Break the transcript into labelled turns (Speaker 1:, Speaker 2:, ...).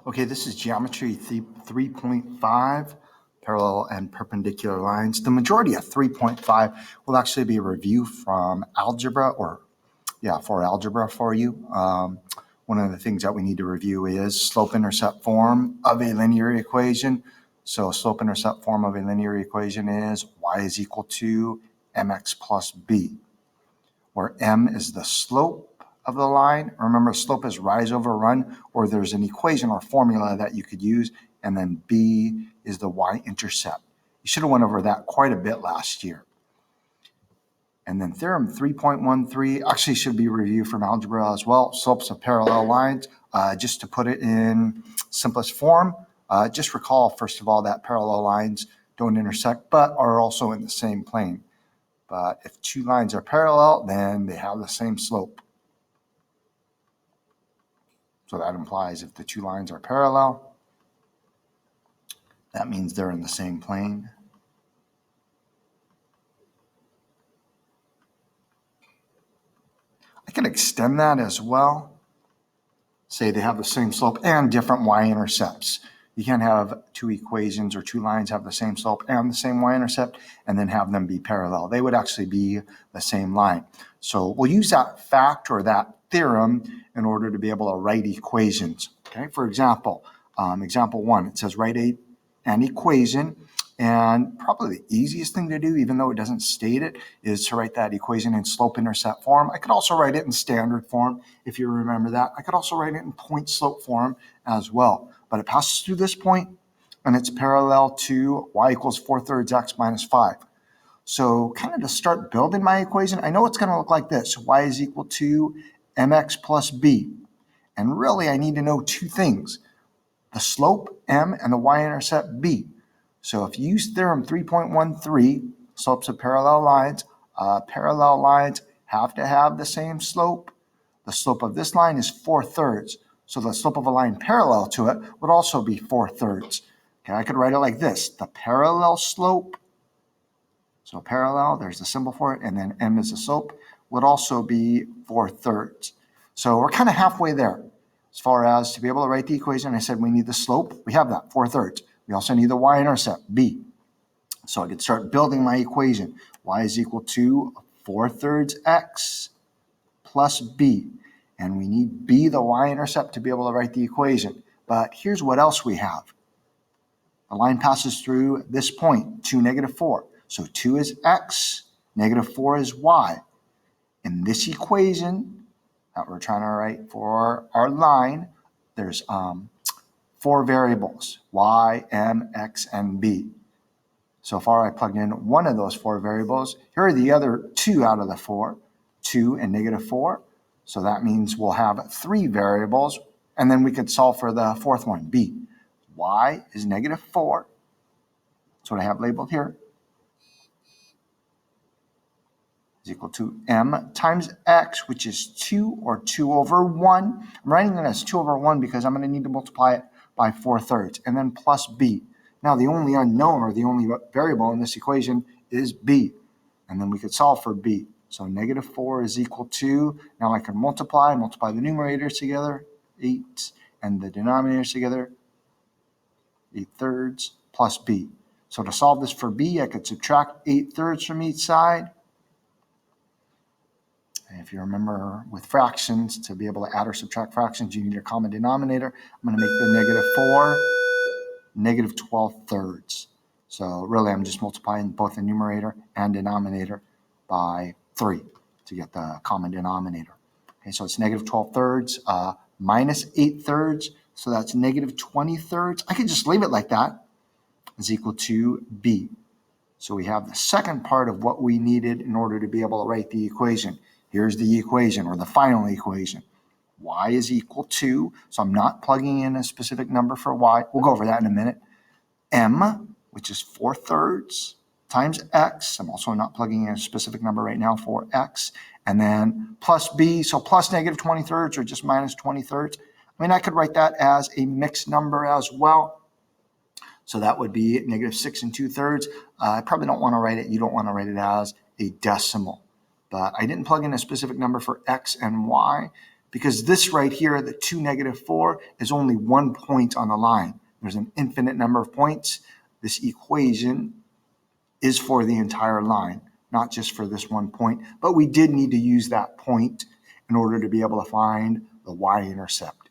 Speaker 1: Okay, this is geometry 3.5, parallel and perpendicular lines. The majority of 3.5 will actually be a review from algebra for algebra for you. One of the things that we need to review is slope-intercept form of a linear equation. So slope-intercept form of a linear equation is y is equal to mx plus b, where m is the slope of the line. Remember, slope is rise over run, or there's an equation or formula that you could use, and then b is the y-intercept. You should have went over that quite a bit last year. And then theorem 3.13 actually should be reviewed from algebra as well. Slopes of parallel lines. Just to put it in simplest form, just recall, first of all, that parallel lines don't intersect, but are also in the same plane. But if two lines are parallel, then they have the same slope. So that implies if the two lines are parallel, that means they're in the same plane. I can extend that as well. Say they have the same slope and different y-intercepts. You can't have two equations or two lines have the same slope and the same y-intercept and then have them be parallel. They would actually be the same line. So we'll use that fact or that theorem in order to be able to write equations. Okay, for example, example 1, it says write an equation, and probably the easiest thing to do, even though it doesn't state it, is to write that equation in slope-intercept form. I could also write it in standard form, if you remember that. I could also write it in point-slope form as well. But it passes through this point, and it's parallel to y equals 4/3 x minus 5. So kind of to start building my equation, I know it's going to look like this. Y is equal to mx plus b. And really, I need to know two things: the slope, m, and the y-intercept, b. So if you use theorem 3.13, slopes of parallel lines have to have the same slope. The slope of this line is 4/3. So the slope of a line parallel to it would also be 4/3. Okay, I could write it like this: the parallel slope, so parallel, there's the symbol for it, and then m is the slope, would also be 4/3. So we're kind of halfway there. As far as to be able to write the equation, I said we need the slope. We have that, 4/3. We also need the y-intercept, b. So I could start building my equation. Y is equal to 4/3 x plus b. And we need b, the y-intercept, to be able to write the equation. But here's what else we have. The line passes through this point, 2, -4. So 2 is x, -4 is y. In this equation that we're trying to write for our line, there's 4 variables, y, m, x, and b. So far I plugged in one of those 4 variables. Here are the other 2 out of the 4, 2 and -4. So that means we'll have 3 variables, and then we could solve for the 4th one, b. Y is -4. That's what I have labeled here. Is equal to m times x, which is 2 or 2/1. I'm writing it as 2/1 because I'm going to need to multiply it by 4/3, and then plus b. Now the only unknown or the only variable in this equation is b, and then we could solve for b. So -4 is equal to, now I can multiply the numerators together, 8, and the denominators together, 8/3 plus b. So to solve this for b, I could subtract 8/3 from each side. And if you remember with fractions, to be able to add or subtract fractions, you need a common denominator. I'm going to make the -4 -12/3. So really, I'm just multiplying both the numerator and denominator by 3 to get the common denominator. Okay, so it's -12/3 minus 8/3. So that's -20/3. I could just leave it like that, is equal to b. So we have the second part of what we needed in order to be able to write the equation. Here's the equation, or the final equation. Y is equal to, so I'm not plugging in a specific number for y. We'll go over that in a minute. M, which is 4/3, times x. I'm also not plugging in a specific number right now for x. And then plus b, so plus -20/3 or just -20/3. I mean, I could write that as a mixed number as well. So that would be -6 2/3. I probably don't want to write it. You don't want to write it as a decimal. But I didn't plug in a specific number for x and y because this right here, the 2, -4, is only one point on the line. There's an infinite number of points. This equation is for the entire line, not just for this one point, but we did need to use that point in order to be able to find the y-intercept.